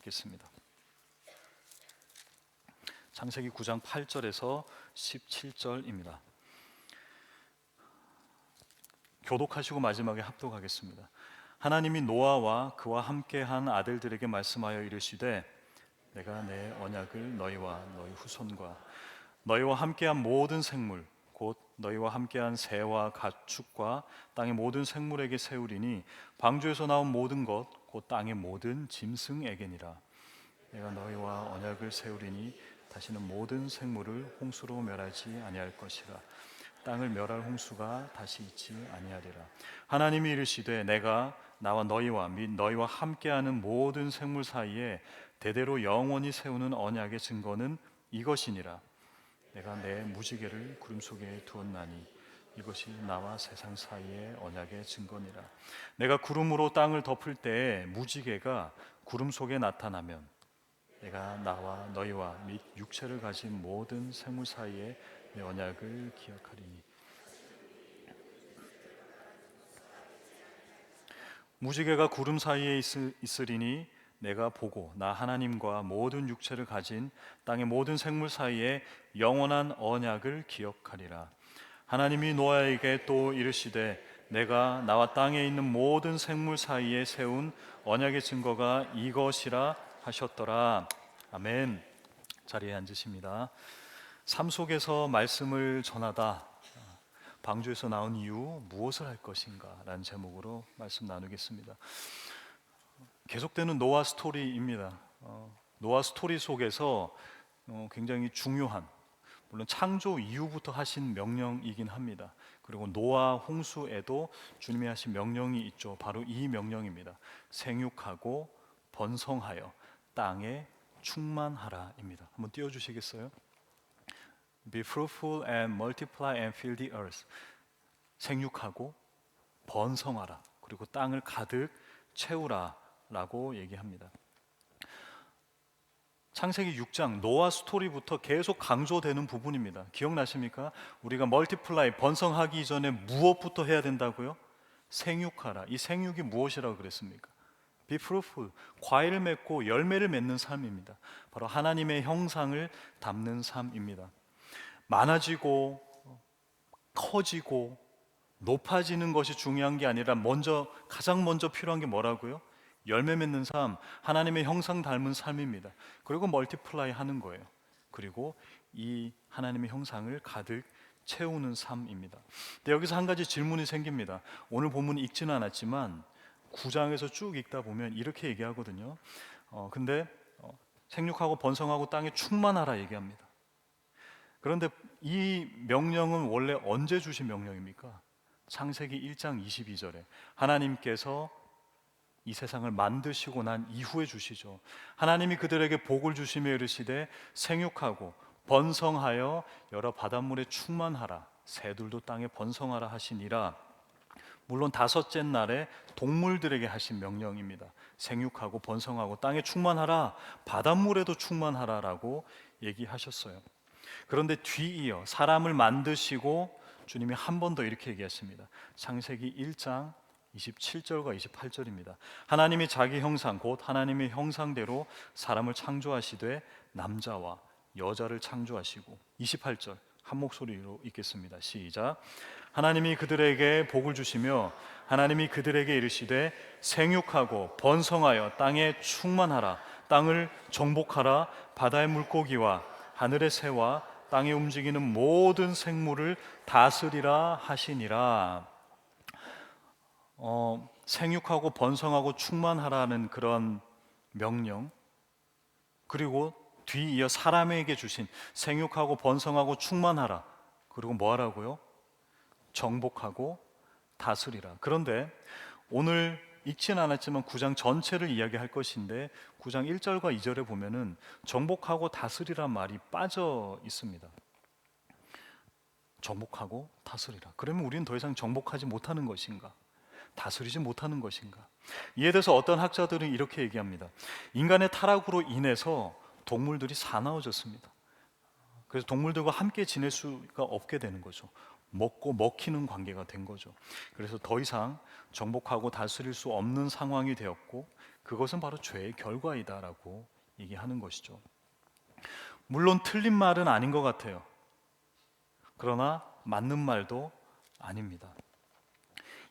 읽겠습니다. 창세기 9장 8절에서 17절입니다. 교독하시고 마지막에 합독하겠습니다. 하나님이 노아와 그와 함께한 아들들에게 말씀하여 이르시되 내가 내 언약을 너희와 너희 후손과 너희와 함께한 모든 생물 곧 너희와 함께한 새와 가축과 땅의 모든 생물에게 세우리니 방주에서 나온 모든 것 곧 땅의 모든 짐승에게니라. 내가 너희와 언약을 세우리니 다시는 모든 생물을 홍수로 멸하지 아니할 것이라. 땅을 멸할 홍수가 다시 있지 아니하리라. 하나님이 이르시되 내가 나와 너희와 및 너희와 함께하는 모든 생물 사이에 대대로 영원히 세우는 언약의 증거는 이것이니라. 내가 내 무지개를 구름 속에 두었나니 이것이 나와 세상 사이의 언약의 증거니라. 내가 구름으로 땅을 덮을 때에 무지개가 구름 속에 나타나면 내가 나와 너희와 및 육체를 가진 모든 생물 사이에 내 언약을 기억하리니 무지개가 구름 사이에 있으리니 내가 보고 나 하나님과 모든 육체를 가진 땅의 모든 생물 사이에 영원한 언약을 기억하리라. 하나님이 노아에게 또 이르시되 내가 나와 땅에 있는 모든 생물 사이에 세운 언약의 증거가 이것이라 하셨더라. 아멘. 자리에 앉으십니다. 삶 속에서 말씀을 전하다 방주에서 나온 이후 무엇을 할 것인가 라는 제목으로 말씀 나누겠습니다. 계속되는 노아 스토리입니다. 노아 스토리 속에서 굉장히 중요한, 물론 창조 이후부터 하신 명령이긴 합니다. 그리고 노아 홍수에도 주님이 하신 명령이 있죠. 바로 이 명령입니다. 생육하고 번성하여 땅에 충만하라입니다. 한번 띄워주시겠어요? Be fruitful and multiply and fill the earth. 생육하고 번성하라. 그리고 땅을 가득 채우라 라고 얘기합니다. 창세기 6장 노아 스토리부터 계속 강조되는 부분입니다. 기억나십니까? 우리가 멀티플라이 번성하기 이전에 무엇부터 해야 된다고요? 생육하라. 이 생육이 무엇이라고 그랬습니까? Be fruitful. 과일을 맺고 열매를 맺는 삶입니다. 바로 하나님의 형상을 담는 삶입니다. 많아지고 커지고 높아지는 것이 중요한 게 아니라 가장 먼저 필요한 게 뭐라고요? 열매 맺는 삶, 하나님의 형상 닮은 삶입니다. 그리고 멀티플라이 하는 거예요. 그리고 이 하나님의 형상을 가득 채우는 삶입니다. 근데 여기서 한 가지 질문이 생깁니다. 오늘 본문 읽지는 않았지만 9장에서 쭉 읽다 보면 이렇게 얘기하거든요. 근데 생육하고 번성하고 땅에 충만하라 얘기합니다. 그런데 이 명령은 원래 언제 주신 명령입니까? 창세기 1장 22절에 하나님께서 이 세상을 만드시고 난 이후에 주시죠. 하나님이 그들에게 복을 주시며 이르시되 생육하고 번성하여 여러 바닷물에 충만하라. 새들도 땅에 번성하라 하시니라. 물론 다섯째 날에 동물들에게 하신 명령입니다. 생육하고 번성하고 땅에 충만하라. 바닷물에도 충만하라라고 얘기하셨어요. 그런데 뒤이어 사람을 만드시고 주님이 한 번 더 이렇게 얘기하십니다. 창세기 1장 27절과 28절입니다. 하나님이 자기 형상 곧 하나님의 형상대로 사람을 창조하시되 남자와 여자를 창조하시고 28절 한 목소리로 읽겠습니다. 시작. 하나님이 그들에게 복을 주시며 하나님이 그들에게 이르시되 생육하고 번성하여 땅에 충만하라. 땅을 정복하라. 바다의 물고기와 하늘의 새와 땅에 움직이는 모든 생물을 다스리라 하시니라. 생육하고 번성하고 충만하라는 그런 명령, 그리고 뒤이어 사람에게 주신 생육하고 번성하고 충만하라. 그리고 뭐 하라고요? 정복하고 다스리라. 그런데 오늘 읽지는 않았지만 9장 전체를 이야기할 것인데 9장 1절과 2절에 보면은 정복하고 다스리란 말이 빠져 있습니다. 정복하고 다스리라. 그러면 우리는 더 이상 정복하지 못하는 것인가? 다스리지 못하는 것인가? 이에 대해서 어떤 학자들은 이렇게 얘기합니다. 인간의 타락으로 인해서 동물들이 사나워졌습니다. 그래서 동물들과 함께 지낼 수가 없게 되는 거죠. 먹고 먹히는 관계가 된 거죠. 그래서 더 이상 정복하고 다스릴 수 없는 상황이 되었고, 그것은 바로 죄의 결과이다라고 얘기하는 것이죠. 물론 틀린 말은 아닌 것 같아요. 그러나 맞는 말도 아닙니다.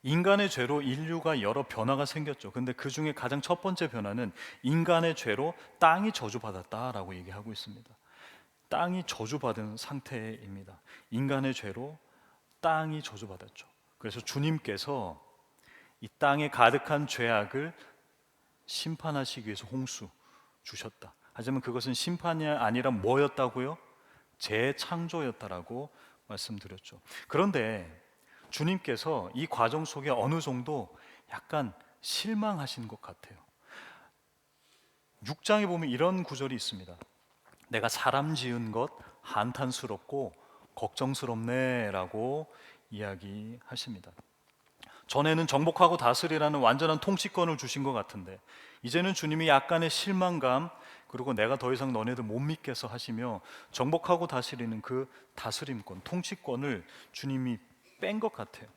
인간의 죄로 인류가 여러 변화가 생겼죠. 근데 그 중에 가장 첫 번째 변화는 인간의 죄로 땅이 저주받았다라고 얘기하고 있습니다. 땅이 저주받은 상태입니다. 인간의 죄로 땅이 저주받았죠. 그래서 주님께서 이 땅에 가득한 죄악을 심판하시기 위해서 홍수 주셨다. 하지만 그것은 심판이 아니라 뭐였다고요? 재창조였다라고 말씀드렸죠. 그런데 주님께서 이 과정 속에 어느 정도 약간 실망하신 것 같아요. 6장에 보면 이런 구절이 있습니다. 내가 사람 지은 것 한탄스럽고 걱정스럽네 라고 이야기하십니다. 전에는 정복하고 다스리라는 완전한 통치권을 주신 것 같은데 이제는 주님이 약간의 실망감, 그리고 내가 더 이상 너네들 못 믿겠어 하시며 정복하고 다스리는 그 다스림권, 통치권을 주님이 뺀 것 같아요.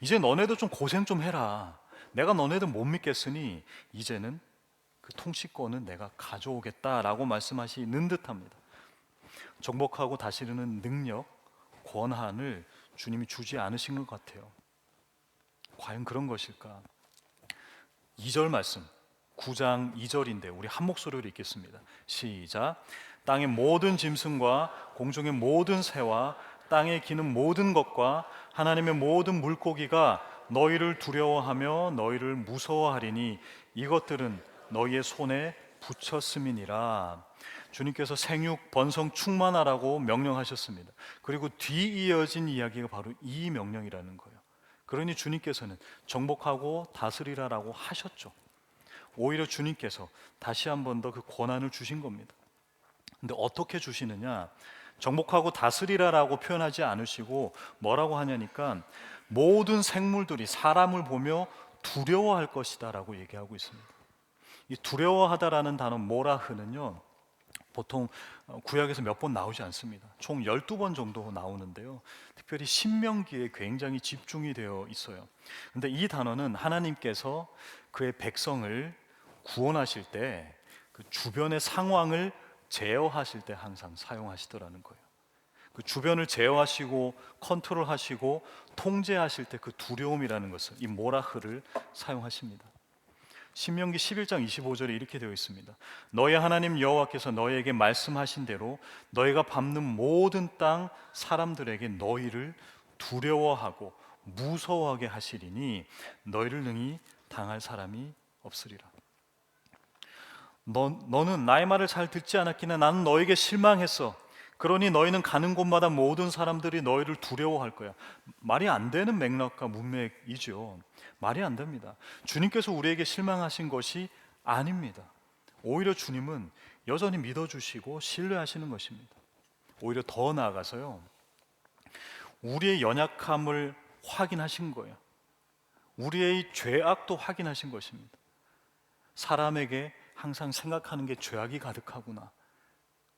이제 너네들 좀 고생 좀 해라. 내가 너네들 못 믿겠으니 이제는 그 통치권은 내가 가져오겠다라고 말씀하시는 듯합니다. 정복하고 다스리는 능력, 권한을 주님이 주지 않으신 것 같아요. 과연 그런 것일까? 2절 말씀, 9장 2절인데 우리 한 목소리로 읽겠습니다. 시작. 땅의 모든 짐승과 공중의 모든 새와 땅에 기는 모든 것과 하나님의 모든 물고기가 너희를 두려워하며 너희를 무서워하리니 이것들은 너희의 손에 붙였음이니라. 주님께서 생육 번성 충만하라고 명령하셨습니다. 그리고 뒤 이어진 이야기가 바로 이 명령이라는 거예요. 그러니 주님께서는 정복하고 다스리라라고 하셨죠. 오히려 주님께서 다시 한 번 더 그 권한을 주신 겁니다. 근데 어떻게 주시느냐? 정복하고 다스리라라고 표현하지 않으시고 뭐라고 하냐니까 모든 생물들이 사람을 보며 두려워할 것이다라고 얘기하고 있습니다. 이 두려워하다라는 단어 모라흐는요, 보통 구약에서 몇 번 나오지 않습니다. 총 12번 정도 나오는데요. 특별히 신명기에 굉장히 집중이 되어 있어요. 근데 이 단어는 하나님께서 그의 백성을 구원하실 때 그 주변의 상황을 제어하실 때 항상 사용하시더라는 거예요. 그 주변을 제어하시고 컨트롤하시고 통제하실 때 그 두려움이라는 것을, 이 모라흐를 사용하십니다. 신명기 11장 25절에 이렇게 되어 있습니다. 너희 하나님 여호와께서 너희에게 말씀하신 대로 너희가 밟는 모든 땅 사람들에게 너희를 두려워하고 무서워하게 하시리니 너희를 능히 당할 사람이 없으리라. 너는 나의 말을 잘 듣지 않았기는 나는 너에게 실망했어. 그러니 너희는 가는 곳마다 모든 사람들이 너희를 두려워할 거야. 말이 안 되는 맥락과 문맥이죠. 말이 안 됩니다. 주님께서 우리에게 실망하신 것이 아닙니다. 오히려 주님은 여전히 믿어주시고 신뢰하시는 것입니다. 오히려 더 나아가서요, 우리의 연약함을 확인하신 거예요. 우리의 죄악도 확인하신 것입니다. 사람에게 항상 생각하는 게 죄악이 가득하구나.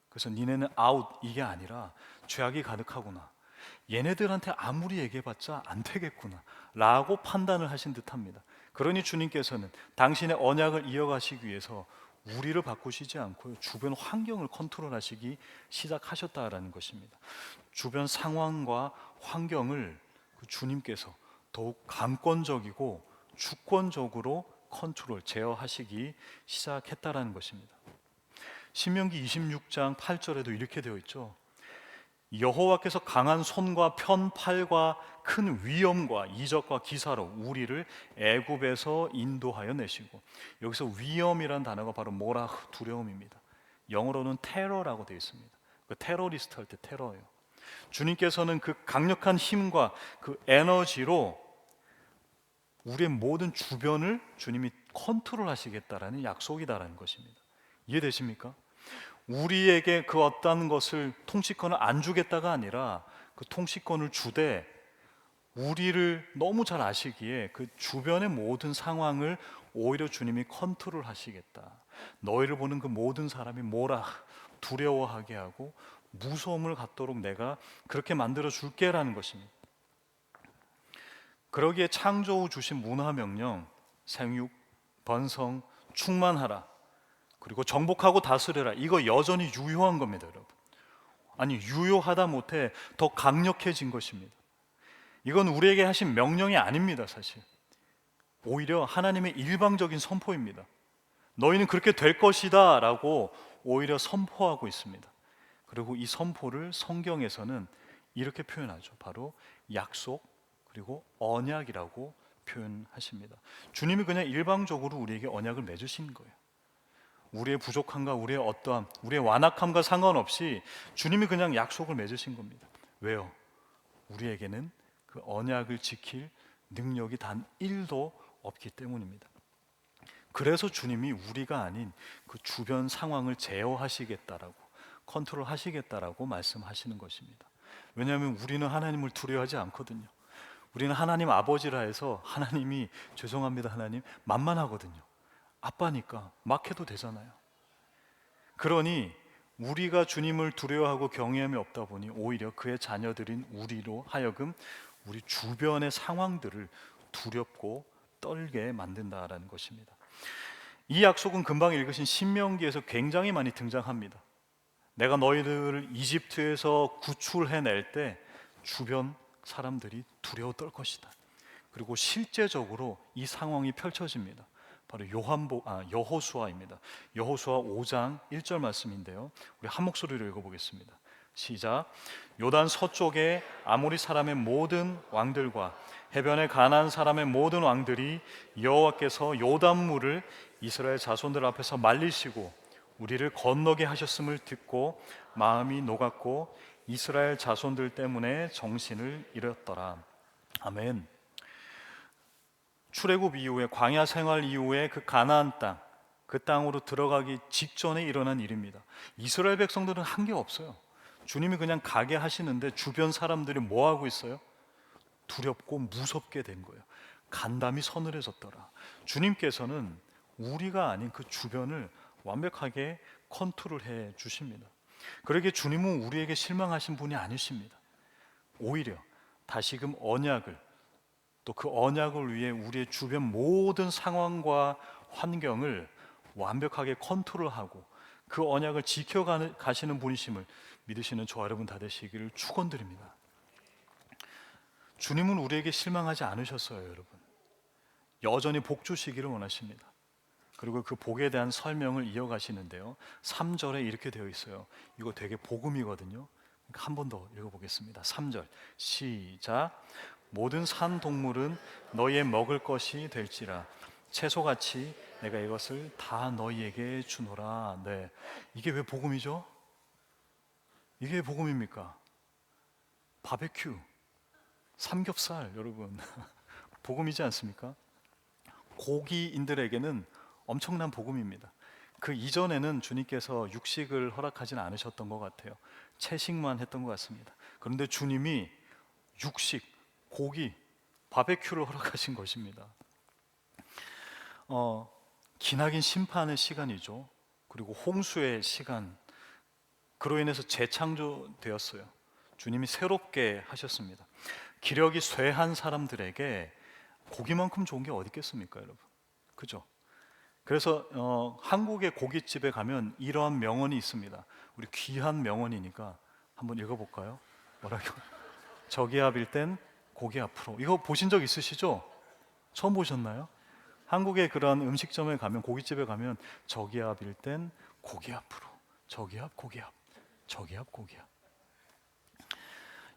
그래서 니네는 아웃, 이게 아니라 죄악이 가득하구나. 얘네들한테 아무리 얘기해봤자 안 되겠구나 라고 판단을 하신 듯합니다. 그러니 주님께서는 당신의 언약을 이어가시기 위해서 우리를 바꾸시지 않고 주변 환경을 컨트롤하시기 시작하셨다라는 것입니다. 주변 상황과 환경을 주님께서 더욱 강권적이고 주권적으로 컨트롤, 제어하시기 시작했다라는 것입니다. 신명기 26장 8절에도 이렇게 되어 있죠. 여호와께서 강한 손과 편팔과 큰 위엄과 이적과 기사로 우리를 애굽에서 인도하여 내시고, 여기서 위엄이란 단어가 바로 모라흐, 두려움입니다. 영어로는 테러라고 되어 있습니다. 그 테러리스트 할 때 테러예요. 주님께서는 그 강력한 힘과 그 에너지로 우리의 모든 주변을 주님이 컨트롤 하시겠다라는 약속이다라는 것입니다. 이해되십니까? 우리에게 그 어떤 것을, 통치권을 안 주겠다가 아니라 그 통치권을 주되 우리를 너무 잘 아시기에 그 주변의 모든 상황을 오히려 주님이 컨트롤 하시겠다. 너희를 보는 그 모든 사람이 뭐라 두려워하게 하고 무서움을 갖도록 내가 그렇게 만들어 줄게라는 것입니다. 그러기에 창조 후 주신 문화 명령, 생육, 번성, 충만하라, 그리고 정복하고 다스려라. 이거 여전히 유효한 겁니다, 여러분. 아니, 유효하다 못해 더 강력해진 것입니다. 이건 우리에게 하신 명령이 아닙니다, 사실. 오히려 하나님의 일방적인 선포입니다. 너희는 그렇게 될 것이다 라고 오히려 선포하고 있습니다. 그리고 이 선포를 성경에서는 이렇게 표현하죠. 바로 약속 그리고 언약이라고 표현하십니다. 주님이 그냥 일방적으로 우리에게 언약을 맺으신 거예요. 우리의 부족함과 우리의 어떠함, 우리의 완악함과 상관없이 주님이 그냥 약속을 맺으신 겁니다. 왜요? 우리에게는 그 언약을 지킬 능력이 단 1도 없기 때문입니다. 그래서 주님이 우리가 아닌 그 주변 상황을 제어하시겠다라고, 컨트롤하시겠다라고 말씀하시는 것입니다. 왜냐하면 우리는 하나님을 두려워하지 않거든요. 우리는 하나님 아버지라 해서 하나님이, 죄송합니다 하나님, 만만하거든요. 아빠니까 막 해도 되잖아요. 그러니 우리가 주님을 두려워하고 경외함이 없다 보니 오히려 그의 자녀들인 우리로 하여금 우리 주변의 상황들을 두렵고 떨게 만든다라는 것입니다. 이 약속은 금방 읽으신 신명기에서 굉장히 많이 등장합니다. 내가 너희들을 이집트에서 구출해낼 때 주변 사람들이 두려워 떨 것이다. 그리고 실제적으로 이 상황이 펼쳐집니다. 바로 여호수아입니다. 여호수아 5장 1절 말씀인데요, 우리 한 목소리로 읽어보겠습니다. 시작. 요단 서쪽에 아모리 사람의 모든 왕들과 해변의 가나안 사람의 모든 왕들이 여호와께서 요단물을 이스라엘 자손들 앞에서 말리시고 우리를 건너게 하셨음을 듣고 마음이 녹았고 이스라엘 자손들 때문에 정신을 잃었더라. 아멘. 출애굽 이후에, 광야 생활 이후에 그 가나안 땅, 그 땅으로 들어가기 직전에 일어난 일입니다. 이스라엘 백성들은 한 게 없어요. 주님이 그냥 가게 하시는데 주변 사람들이 뭐 하고 있어요? 두렵고 무섭게 된 거예요. 간담이 서늘해졌더라. 주님께서는 우리가 아닌 그 주변을 완벽하게 컨트롤해 주십니다. 그러기에 주님은 우리에게 실망하신 분이 아니십니다. 오히려 다시금 언약을, 또 그 언약을 위해 우리의 주변 모든 상황과 환경을 완벽하게 컨트롤하고 그 언약을 지켜가시는 분이심을 믿으시는 저와 여러분 다 되시기를 축원드립니다. 주님은 우리에게 실망하지 않으셨어요, 여러분. 여전히 복 주시기를 원하십니다. 그리고 그 복에 대한 설명을 이어가시는데요, 3절에 이렇게 되어 있어요. 이거 되게 복음이거든요. 한 번 더 읽어보겠습니다. 3절 시작. 모든 산 동물은 너희의 먹을 것이 될지라 채소같이 내가 이것을 다 너희에게 주노라. 네, 이게 왜 복음이죠? 이게 왜 복음입니까? 바베큐, 삼겹살, 여러분 복음이지 않습니까? 고기인들에게는 엄청난 복음입니다. 그 이전에는 주님께서 육식을 허락하지는 않으셨던 것 같아요. 채식만 했던 것 같습니다. 그런데 주님이 육식, 고기, 바베큐를 허락하신 것입니다. 기나긴 심판의 시간이죠. 그리고 홍수의 시간, 그로 인해서 재창조되었어요. 주님이 새롭게 하셨습니다. 기력이 쇠한 사람들에게 고기만큼 좋은 게 어디 있겠습니까, 여러분? 그죠? 그래서 한국의 고깃집에 가면 이러한 명언이 있습니다. 우리 귀한 명언이니까 한번 읽어볼까요? 뭐라고? 저기 앞일 땐 고기 앞으로. 이거 보신 적 있으시죠? 처음 보셨나요? 한국의 그런 음식점에 가면, 고깃집에 가면 저기 앞일 땐 고기 앞으로, 저기 앞 고기 앞, 저기 앞 고기 앞.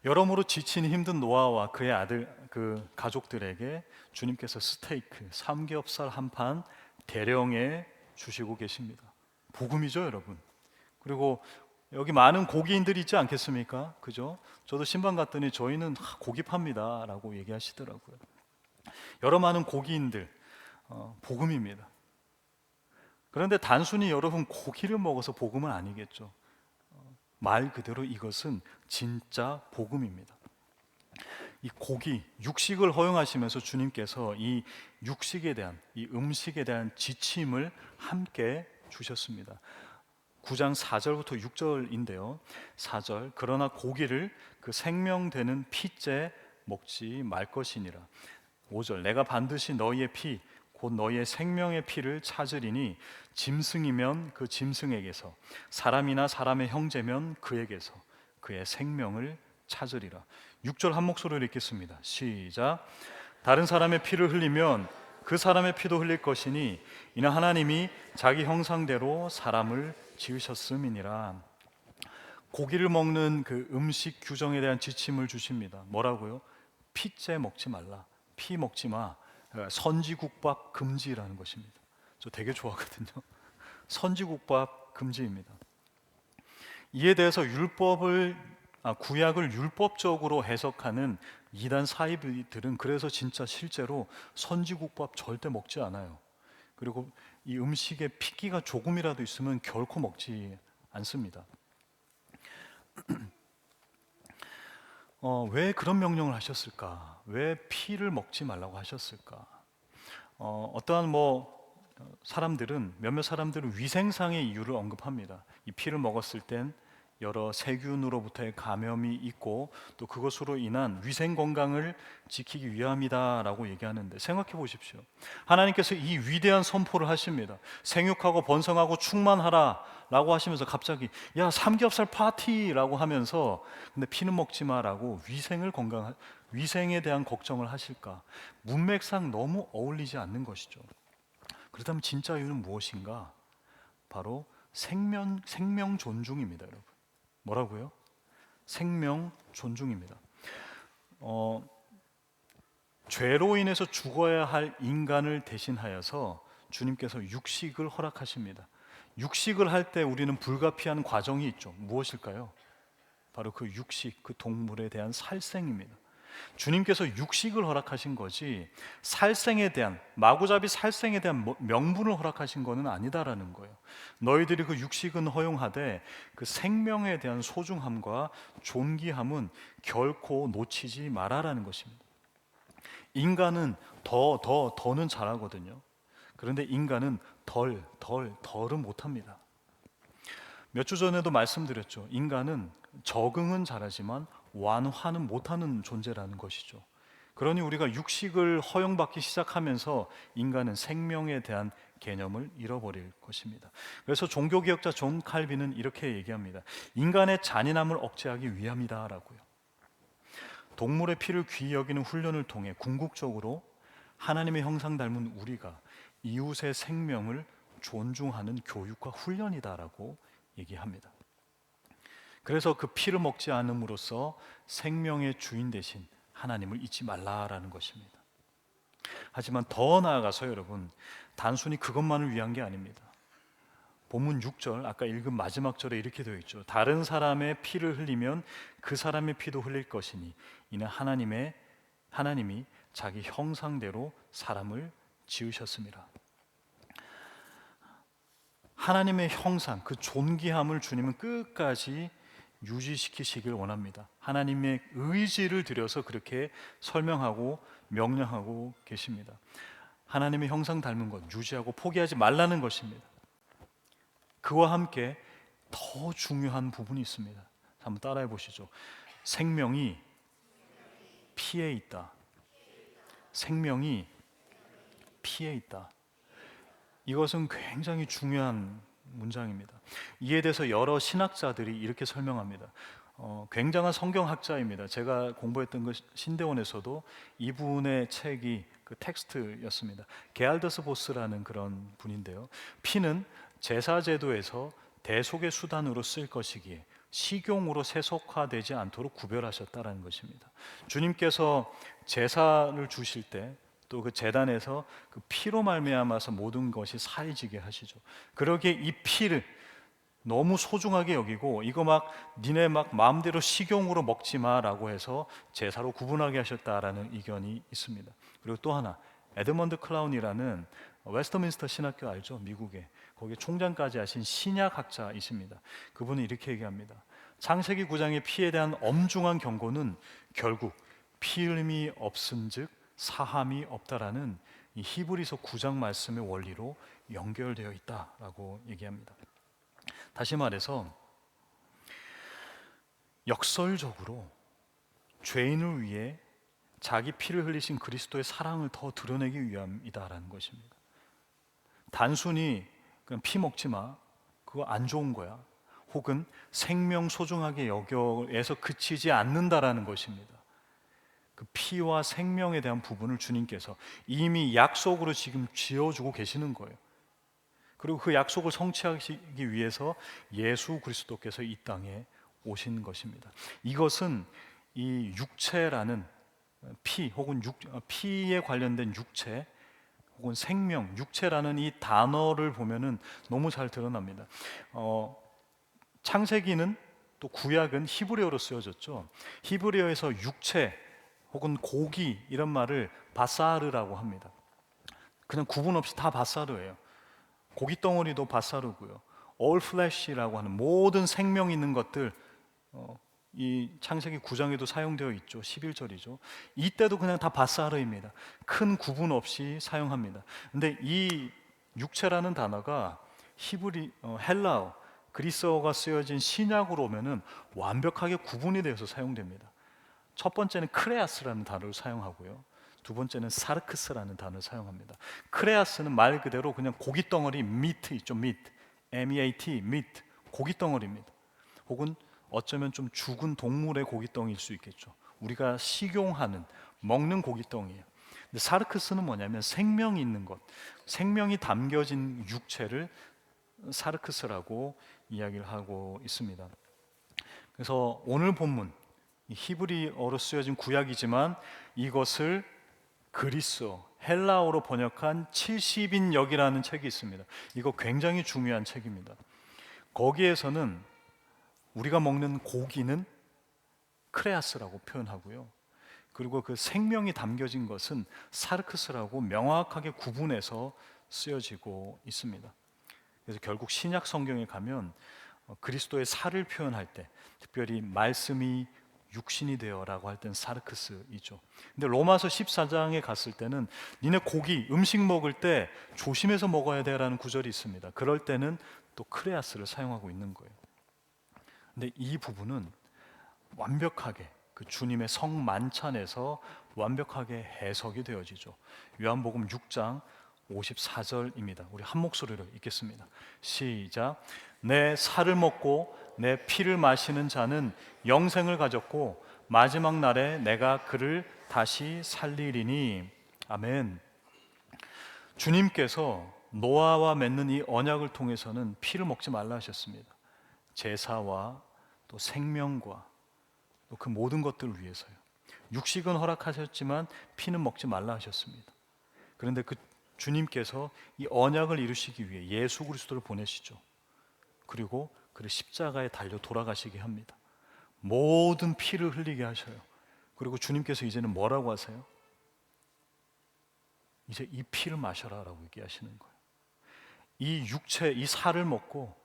여러모로 지친 힘든 노아와 그의 아들, 그 가족들에게 주님께서 스테이크, 삼겹살 한 판 대령해 주시고 계십니다. 복음이죠, 여러분. 그리고 여기 많은 고기인들이 있지 않겠습니까? 그죠? 저도 신방 갔더니 저희는 고기 팝니다 라고 얘기하시더라고요. 여러 많은 고기인들, 복음입니다. 그런데 단순히 여러분 고기를 먹어서 복음은 아니겠죠. 말 그대로 이것은 진짜 복음입니다. 이 고기, 육식을 허용하시면서 주님께서 이 육식에 대한, 이 음식에 대한 지침을 함께 주셨습니다. 9장 4절부터 6절인데요. 4절, 그러나 고기를 그 생명되는 피째 먹지 말 것이니라. 5절, 내가 반드시 너희의 피, 곧 너희의 생명의 피를 찾으리니 짐승이면 그 짐승에게서 사람이나 사람의 형제면 그에게서 그의 생명을 찾으리라. 6절 한 목소리로 읽겠습니다. 시작. 다른 사람의 피를 흘리면 그 사람의 피도 흘릴 것이니 이는 하나님이 자기 형상대로 사람을 지으셨음이니라. 고기를 먹는 그 음식 규정에 대한 지침을 주십니다. 뭐라고요? 피째 먹지 말라. 피 먹지 마. 선지국밥 금지라는 것입니다. 저 되게 좋아하거든요. 선지국밥 금지입니다. 이에 대해서 구약을 율법적으로 해석하는 이단 사이비들은 그래서 진짜 실제로 선지국밥 절대 먹지 않아요. 그리고 이 음식에 피기가 조금이라도 있으면 결코 먹지 않습니다. 왜 그런 명령을 하셨을까? 왜 피를 먹지 말라고 하셨을까? 어떠한 몇몇 사람들은 위생상의 이유를 언급합니다. 이 피를 먹었을 땐 여러 세균으로부터의 감염이 있고 또 그것으로 인한 위생 건강을 지키기 위함이다라고 얘기하는데, 생각해 보십시오. 하나님께서 이 위대한 선포를 하십니다. 생육하고 번성하고 충만하라 라고 하시면서 갑자기 야 삼겹살 파티라고 하면서 근데 피는 먹지 마라고 위생에 대한 걱정을 하실까? 문맥상 너무 어울리지 않는 것이죠. 그렇다면 진짜 이유는 무엇인가? 바로 생명 존중입니다, 여러분. 뭐라고요? 생명 존중입니다. 죄로 인해서 죽어야 할 인간을 대신하여서 주님께서 육식을 허락하십니다. 육식을 할 때 우리는 불가피한 과정이 있죠. 무엇일까요? 바로 그 육식, 그 동물에 대한 살생입니다. 주님께서 육식을 허락하신 거지 마구잡이 살생에 대한 명분을 허락하신 것은 아니다라는 거예요. 너희들이 그 육식은 허용하되 그 생명에 대한 소중함과 존귀함은 결코 놓치지 말아라는 것입니다. 인간은 더는 잘하거든요. 그런데 인간은 덜은 못합니다. 몇 주 전에도 말씀드렸죠. 인간은 적응은 잘하지만 완화는 못하는 존재라는 것이죠. 그러니 우리가 육식을 허용받기 시작하면서 인간은 생명에 대한 개념을 잃어버릴 것입니다. 그래서 종교개혁자 존 칼빈은 이렇게 얘기합니다. 인간의 잔인함을 억제하기 위함이다라고요. 동물의 피를 귀히 여기는 훈련을 통해 궁극적으로 하나님의 형상 닮은 우리가 이웃의 생명을 존중하는 교육과 훈련이다라고 얘기합니다. 그래서 그 피를 먹지 않음으로써 생명의 주인 대신 하나님을 잊지 말라라는 것입니다. 하지만 더 나아가서 여러분, 단순히 그것만을 위한 게 아닙니다. 본문 6절 아까 읽은 마지막 절에 이렇게 되어 있죠. 다른 사람의 피를 흘리면 그 사람의 피도 흘릴 것이니 이는 하나님이 자기 형상대로 사람을 지으셨습니다. 하나님의 형상, 그 존귀함을 주님은 끝까지 유지시키시길 원합니다. 하나님의 의지를 들여서 그렇게 설명하고 명령하고 계십니다. 하나님의 형상 닮은 것 유지하고 포기하지 말라는 것입니다. 그와 함께 더 중요한 부분이 있습니다. 한번 따라해 보시죠. 생명이 피에 있다. 생명이 피에 있다. 이것은 굉장히 중요한 문장입니다. 이에 대해서 여러 신학자들이 이렇게 설명합니다. 굉장한 성경학자입니다. 제가 공부했던 그 신대원에서도 이분의 책이 그 텍스트였습니다. 게알더스 보스라는 그런 분인데요. 피는 제사제도에서 대속의 수단으로 쓸 것이기에 식용으로 세속화되지 않도록 구별하셨다라는 것입니다. 주님께서 제사를 주실 때 또 그 제단에서 그 피로 말미암아서 모든 것이 사해지게 하시죠. 그러기에 이 피를 너무 소중하게 여기고 이거 니네 마음대로 식용으로 먹지 마라고 해서 제사로 구분하게 하셨다라는 의견이 있습니다. 그리고 또 하나, 에드먼드 클라운이라는 웨스터민스터 신학교 알죠? 미국에 거기 총장까지 하신 신약학자이십니다. 그분은 이렇게 얘기합니다. 창세기 9장의 피에 대한 엄중한 경고는 결국 피 흘림이 없은즉 사함이 없다라는 이 히브리서 9장 말씀의 원리로 연결되어 있다라고 얘기합니다. 다시 말해서 역설적으로 죄인을 위해 자기 피를 흘리신 그리스도의 사랑을 더 드러내기 위함이다라는 것입니다. 단순히 그냥 피 먹지 마, 그거 안 좋은 거야, 혹은 생명 소중하게 여겨에서 그치지 않는다라는 것입니다. 그 피와 생명에 대한 부분을 주님께서 이미 약속으로 지금 지어주고 계시는 거예요. 그리고 그 약속을 성취하시기 위해서 예수 그리스도께서 이 땅에 오신 것입니다. 이것은 이 육체라는 피 혹은 피에 관련된 육체 혹은 생명, 육체라는 이 단어를 보면은 너무 잘 드러납니다. 창세기는 또 구약은 히브리어로 쓰여졌죠. 히브리어에서 육체 혹은 고기 이런 말을 바사르라고 합니다. 그냥 구분 없이 다 바사르예요. 고기 덩어리도 바사르고요. all flesh라고 하는 모든 생명 있는 것들, 이 창세기 9장에도 사용되어 있죠. 11절이죠. 이때도 그냥 다 바사르입니다. 큰 구분 없이 사용합니다. 근데 이 육체라는 단어가 헬라어, 그리스어가 쓰여진 신약으로 오면은 완벽하게 구분이 되어서 사용됩니다. 첫 번째는 크레아스라는 단어를 사용하고요. 두 번째는 사르크스라는 단어를 사용합니다. 크레아스는 말 그대로 그냥 고기 덩어리, 미트 있죠, 미트, M-E-A-T, 미트, 고기 덩어리입니다. 혹은 어쩌면 좀 죽은 동물의 고기덩이일 수 있겠죠. 우리가 식용하는, 먹는 고기덩이에요. 근데 사르크스는 뭐냐면 생명이 있는 것, 생명이 담겨진 육체를 사르크스라고 이야기를 하고 있습니다. 그래서 오늘 본문 히브리어로 쓰여진 구약이지만 이것을 그리스어, 헬라어로 번역한 70인역이라는 책이 있습니다. 이거 굉장히 중요한 책입니다. 거기에서는 우리가 먹는 고기는 크레아스라고 표현하고요. 그리고 그 생명이 담겨진 것은 사르크스라고 명확하게 구분해서 쓰여지고 있습니다. 그래서 결국 신약 성경에 가면 그리스도의 살을 표현할 때, 특별히 말씀이 육신이 되어라고 할 땐 사르크스이죠. 근데 로마서 14장에 갔을 때는 니네 고기, 음식 먹을 때 조심해서 먹어야 돼라는 구절이 있습니다. 그럴 때는 또 크레아스를 사용하고 있는 거예요. 근데 이 부분은 완벽하게 그 주님의 성만찬에서 완벽하게 해석이 되어지죠. 요한복음 6장 54절입니다. 우리 한 목소리로 읽겠습니다. 시작. 내 살을 먹고 내 피를 마시는 자는 영생을 가졌고 마지막 날에 내가 그를 다시 살리리니. 아멘. 주님께서 노아와 맺는 이 언약을 통해서는 피를 먹지 말라 하셨습니다. 제사와 또 생명과 또 그 모든 것들을 위해서요. 육식은 허락하셨지만 피는 먹지 말라 하셨습니다. 그런데 그 주님께서 이 언약을 이루시기 위해 예수 그리스도를 보내시죠. 그리고 그를 십자가에 달려 돌아가시게 합니다. 모든 피를 흘리게 하셔요. 그리고 주님께서 이제는 뭐라고 하세요? 이제 이 피를 마셔라라고 얘기하시는 거예요. 이 육체, 이 살을 먹고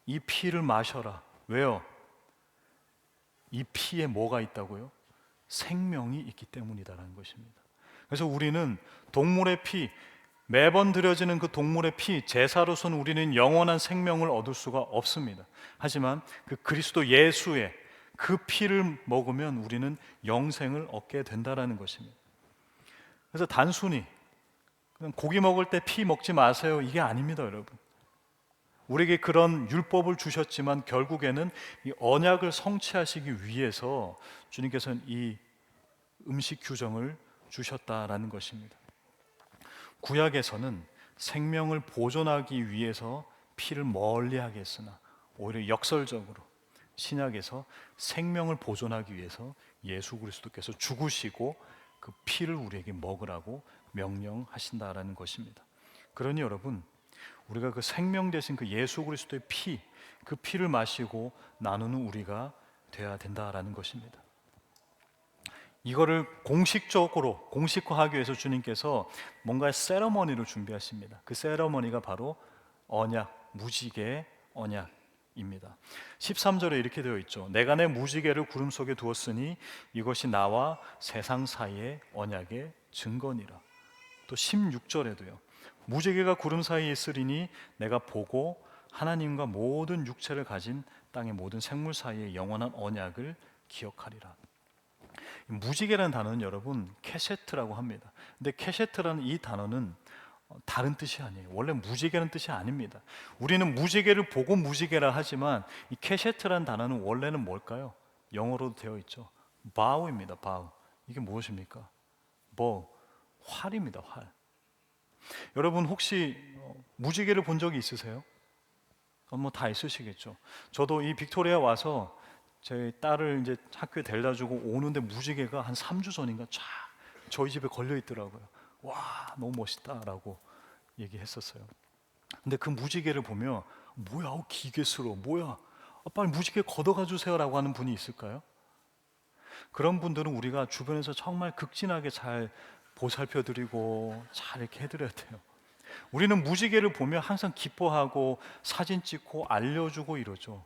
이 피를 마셔라. 왜요? 이 피에 뭐가 있다고요? 생명이 있기 때문이다라는 것입니다. 그래서 우리는 동물의 피, 매번 드려지는 그 동물의 피, 제사로서는 우리는 영원한 생명을 얻을 수가 없습니다. 하지만 그 그리스도 예수의 그 피를 먹으면 우리는 영생을 얻게 된다라는 것입니다. 그래서 단순히 그냥 고기 먹을 때 피 먹지 마세요, 이게 아닙니다, 여러분. 우리에게 그런 율법을 주셨지만 결국에는 이 언약을 성취하시기 위해서 주님께서는 이 음식 규정을 주셨다라는 것입니다. 구약에서는 생명을 보존하기 위해서 피를 멀리하게 했으나 오히려 역설적으로 신약에서 생명을 보존하기 위해서 예수 그리스도께서 죽으시고 그 피를 우리에게 먹으라고 명령하신다라는 것입니다. 그러니 여러분, 우리가 그 생명 대신 그 예수 그리스도의 피, 그 피를 마시고 나누는 우리가 되어야 된다라는 것입니다. 이거를 공식적으로 공식화하기 위해서 주님께서 뭔가 세러머니를 준비하십니다. 그 세러머니가 바로 언약, 무지개 언약입니다. 13절에 이렇게 되어 있죠. 내가 내 무지개를 구름 속에 두었으니 이것이 나와 세상 사이의 언약의 증거니라. 또 16절에도요. 무지개가 구름 사이에 있으리니 내가 보고 하나님과 모든 육체를 가진 땅의 모든 생물 사이의 영원한 언약을 기억하리라. 무지개라는 단어는 여러분 캐세트라고 합니다. 근데 캐세트라는 이 단어는 다른 뜻이 아니에요. 원래 무지개는 뜻이 아닙니다. 우리는 무지개를 보고 무지개라 하지만 이 케셰트란 단어는 원래는 뭘까요? 영어로도 되어 있죠. bow입니다. bow. 이게 무엇입니까? 활입니다. 활. 여러분 혹시 무지개를 본 적이 있으세요? 뭐 다 있으시겠죠. 저도 이 빅토리아 와서 제 딸을 이제 학교에 데려다 주고 오는데 무지개가 한 3주 전인가 쫙 저희 집에 걸려 있더라고요. 와, 너무 멋있다라고 얘기했었어요. 근데 그 무지개를 보면 뭐야, 기괴스러워, 뭐야, 빨리 무지개 걷어가 주세요라고 하는 분이 있을까요? 그런 분들은 우리가 주변에서 정말 극진하게 잘 보살펴드리고 잘 이렇게 해드려야 돼요. 우리는 무지개를 보면 항상 기뻐하고 사진 찍고 알려주고 이러죠.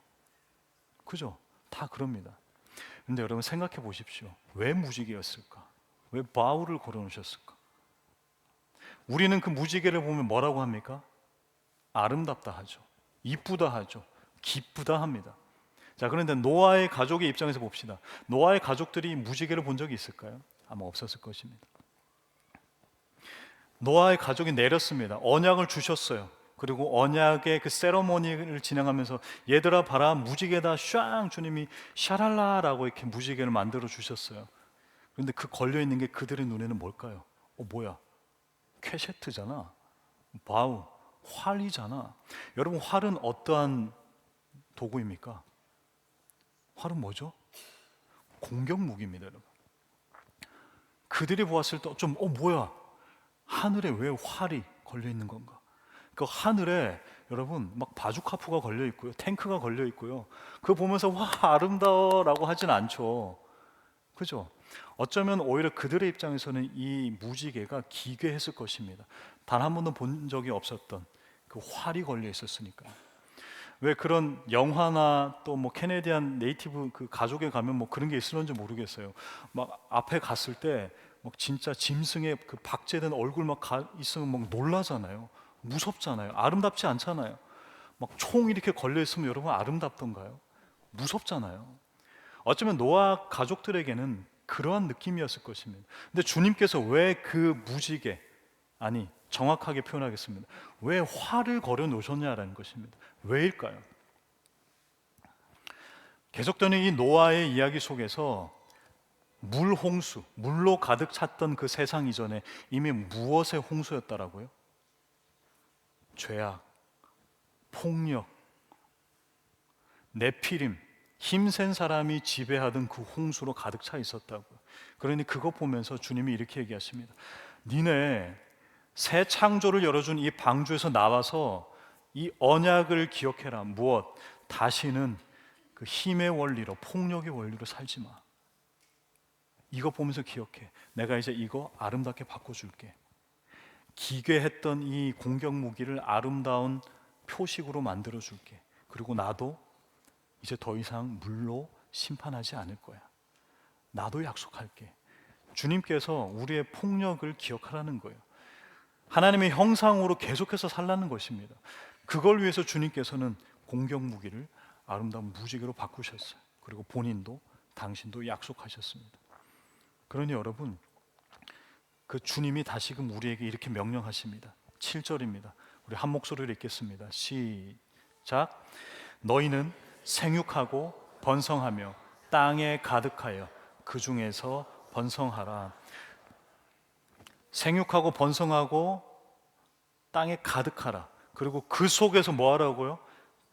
그죠? 다 그럽니다. 근데 여러분 생각해 보십시오. 왜 무지개였을까? 왜 바울을 걸어놓으셨을까? 우리는 그 무지개를 보면 뭐라고 합니까? 아름답다 하죠. 이쁘다 하죠. 기쁘다 합니다. 자, 그런데 노아의 가족의 입장에서 봅시다. 노아의 가족들이 무지개를 본 적이 있을까요? 아마 없었을 것입니다. 노아의 가족이 내렸습니다. 언약을 주셨어요. 그리고 언약의 그 세러머니를 진행하면서 얘들아 봐라, 무지개다, 샹, 주님이 샤랄라라고 이렇게 무지개를 만들어 주셨어요. 그런데 그 걸려 있는 게 그들의 눈에는 뭘까요? 뭐야? 퀘셰트잖아. 바우, 활이잖아. 여러분, 활은 어떠한 도구입니까? 활은 뭐죠? 공격 무기입니다, 여러분. 그들이 보았을 때 좀 뭐야? 하늘에 왜 활이 걸려 있는 건가? 그 하늘에 여러분 막 바주카프가 걸려 있고요, 탱크가 걸려 있고요. 그거 보면서 와, 아름다워라고 하진 않죠. 그죠? 어쩌면 오히려 그들의 입장에서는 이 무지개가 기괴했을 것입니다. 단 한 번도 본 적이 없었던 그 활이 걸려 있었으니까요. 왜 그런 영화나 또 뭐 캐네디안 네이티브 그 가족에 가면 뭐 그런 게 있을런지 모르겠어요. 막 앞에 갔을 때 막 진짜 짐승의 그 박제된 얼굴 막 있으면 막 놀라잖아요. 무섭잖아요. 아름답지 않잖아요. 막 총 이렇게 걸려 있으면 여러분 아름답던가요? 무섭잖아요. 어쩌면 노아 가족들에게는 그러한 느낌이었을 것입니다. 근데 주님께서 왜 그 무지개, 아니 정확하게 표현하겠습니다. 왜 활을 걸어 놓으셨냐라는 것입니다. 왜일까요? 계속되는 이 노아의 이야기 속에서 물홍수, 물로 가득 찼던 그 세상 이전에 이미 무엇의 홍수였다라고요? 죄악, 폭력, 네피림, 힘센 사람이 지배하던 그 홍수로 가득 차 있었다고요. 그러니 그거 보면서 주님이 이렇게 얘기하십니다. 니네 새 창조를 열어준 이 방주에서 나와서 이 언약을 기억해라. 무엇? 다시는 그 힘의 원리로, 폭력의 원리로 살지 마. 이거 보면서 기억해. 내가 이제 이거 아름답게 바꿔줄게. 기괴했던 이 공격 무기를 아름다운 표식으로 만들어줄게. 그리고 나도 이제 더 이상 물로 심판하지 않을 거야. 나도 약속할게. 주님께서 우리의 폭력을 기억하라는 거예요. 하나님의 형상으로 계속해서 살라는 것입니다. 그걸 위해서 주님께서는 공격 무기를 아름다운 무지개로 바꾸셨어요. 그리고 본인도 당신도 약속하셨습니다. 그러니 여러분, 그 주님이 다시금 우리에게 이렇게 명령하십니다. 7절입니다. 우리 한 목소리로 읽겠습니다. 시작. 너희는 생육하고 번성하며 땅에 가득하여 그 중에서 번성하라. 생육하고 번성하고 땅에 가득하라. 그리고 그 속에서 뭐 하라고요?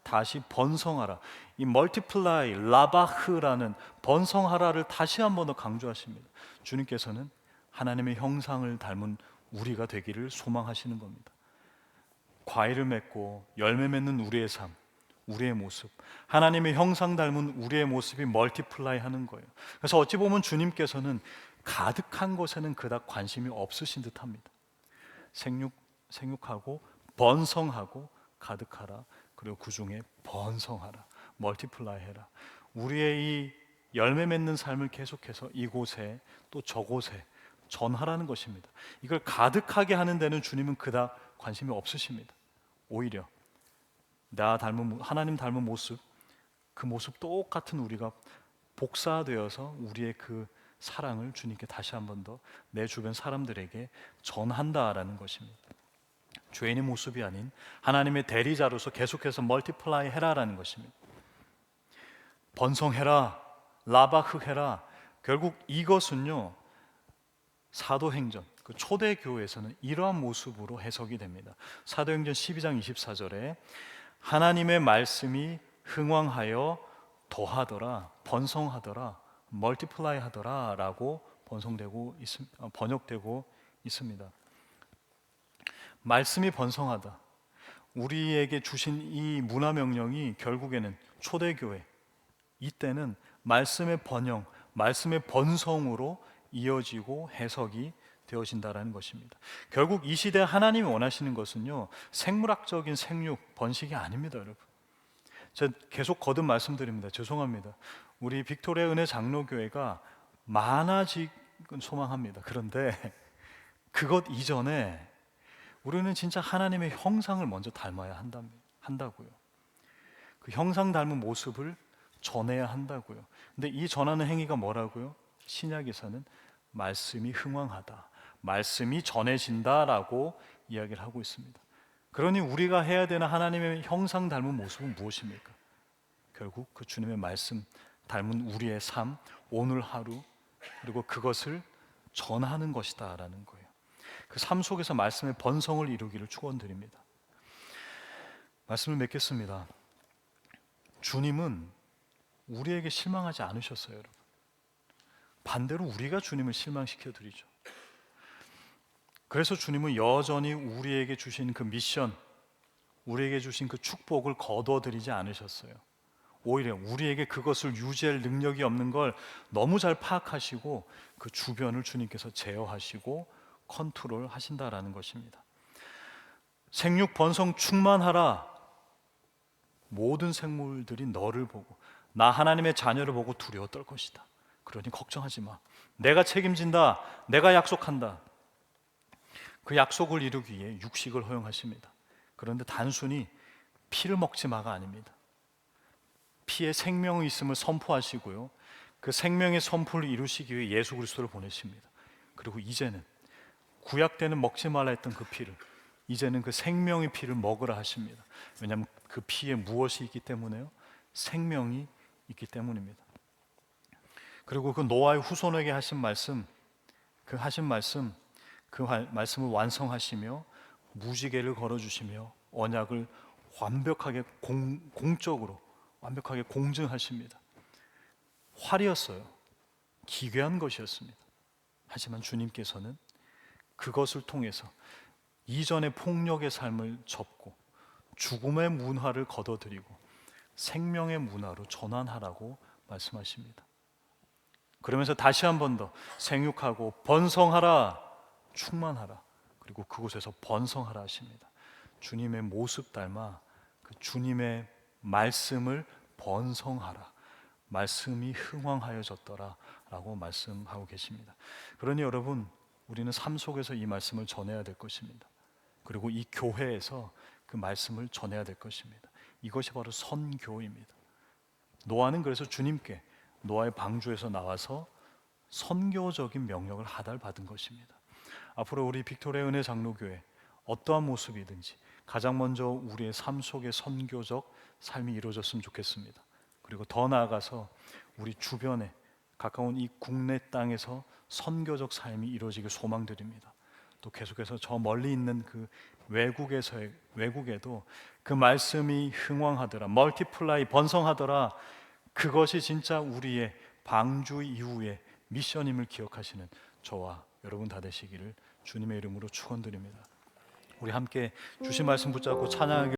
다시 번성하라. 이 멀티플라이, 라바흐라는 번성하라를 다시 한 번 더 강조하십니다. 주님께서는 하나님의 형상을 닮은 우리가 되기를 소망하시는 겁니다. 과일을 맺고 열매 맺는 우리의 삶, 우리의 모습, 하나님의 형상 닮은 우리의 모습이 멀티플라이 하는 거예요. 그래서 어찌 보면 주님께서는 가득한 것에는 그닥 관심이 없으신 듯합니다. 생육하고 번성하고 가득하라. 그리고 그 중에 번성하라, 멀티플라이 해라. 우리의 이 열매 맺는 삶을 계속해서 이곳에 또 저곳에 전하라는 것입니다. 이걸 가득하게 하는 데는 주님은 그닥 관심이 없으십니다. 오히려 하나님 닮은 모습, 그 모습 똑같은 우리가 복사되어서 우리의 그 사랑을 주님께 다시 한 번 더 내 주변 사람들에게 전한다라는 것입니다. 죄인의 모습이 아닌 하나님의 대리자로서 계속해서 멀티플라이 해라라는 것입니다. 번성해라, 라바흐해라. 결국 이것은요, 사도행전 그 초대교회에서는 이러한 모습으로 해석이 됩니다. 사도행전 12장 24절에 하나님의 말씀이 흥왕하여 더하더라, 번성하더라, 멀티플라이 하더라 라고 번역되고 있습니다. 말씀이 번성하다, 우리에게 주신 이 문화 명령이 결국에는 초대교회, 이때는 말씀의 번영, 말씀의 번성으로 이어지고 해석이 되어진다라는 것입니다. 결국 이 시대 하나님이 원하시는 것은요, 생물학적인 생육, 번식이 아닙니다, 여러분. 제가 계속 거듭 말씀드립니다. 죄송합니다. 우리 빅토리아 은혜 장로교회가 많아지긴 소망합니다. 그런데 그것 이전에 우리는 진짜 하나님의 형상을 먼저 닮아야 한다고요. 그 형상 닮은 모습을 전해야 한다고요. 근데 이 전하는 행위가 뭐라고요? 신약에서는 말씀이 흥왕하다, 말씀이 전해진다라고 이야기를 하고 있습니다. 그러니 우리가 해야 되는 하나님의 형상 닮은 모습은 무엇입니까? 결국 그 주님의 말씀 닮은 우리의 삶, 오늘 하루, 그리고 그것을 전하는 것이다라는 거예요. 그 삶 속에서 말씀의 번성을 이루기를 축원드립니다. 말씀을 맺겠습니다. 주님은 우리에게 실망하지 않으셨어요, 여러분. 반대로 우리가 주님을 실망시켜 드리죠. 그래서 주님은 여전히 우리에게 주신 그 미션, 우리에게 주신 그 축복을 거둬들이지 않으셨어요. 오히려 우리에게 그것을 유지할 능력이 없는 걸 너무 잘 파악하시고 그 주변을 주님께서 제어하시고 컨트롤 하신다라는 것입니다. 생육 번성 충만하라. 모든 생물들이 너를 보고, 나 하나님의 자녀를 보고 두려워 떨 것이다. 그러니 걱정하지 마. 내가 책임진다. 내가 약속한다. 그 약속을 이루기 위해 육식을 허용하십니다. 그런데 단순히 피를 먹지 마가 아닙니다. 피에 생명이 있음을 선포하시고요, 그 생명의 선포를 이루시기 위해 예수 그리스도를 보내십니다. 그리고 이제는 구약 때는 먹지 말라 했던 그 피를, 이제는 그 생명의 피를 먹으라 하십니다. 왜냐하면 그 피에 무엇이 있기 때문에요? 생명이 있기 때문입니다. 그리고 그 노아의 후손에게 하신 말씀, 그 말씀을 완성하시며 무지개를 걸어주시며 언약을 완벽하게 공적으로 완벽하게 공증하십니다. 활이었어요. 기괴한 것이었습니다. 하지만 주님께서는 그것을 통해서 이전의 폭력의 삶을 접고 죽음의 문화를 걷어들이고 생명의 문화로 전환하라고 말씀하십니다. 그러면서 다시 한 번 더 생육하고 번성하라, 충만하라, 그리고 그곳에서 번성하라 하십니다. 주님의 모습 닮아 그 주님의 말씀을 번성하라, 말씀이 흥왕하여졌더라 라고 말씀하고 계십니다. 그러니 여러분, 우리는 삶 속에서 이 말씀을 전해야 될 것입니다. 그리고 이 교회에서 그 말씀을 전해야 될 것입니다. 이것이 바로 선교입니다. 노아는 그래서 주님께 노아의 방주에서 나와서 선교적인 명령을 하달받은 것입니다. 앞으로 우리 빅토리아 은혜 장로교회 어떠한 모습이든지 가장 먼저 우리의 삶 속에 선교적 삶이 이루어졌으면 좋겠습니다. 그리고 더 나아가서 우리 주변에 가까운 이 국내 땅에서 선교적 삶이 이루어지길 소망드립니다. 또 계속해서 저 멀리 있는 그 외국에도 그 말씀이 흥왕하더라, 멀티플라이 번성하더라, 그것이 진짜 우리의 방주 이후의 미션임을 기억하시는 저와 여러분 다 되시기를 주님의 이름으로 축원드립니다. 우리 함께 주신 말씀 붙잡고 찬양하기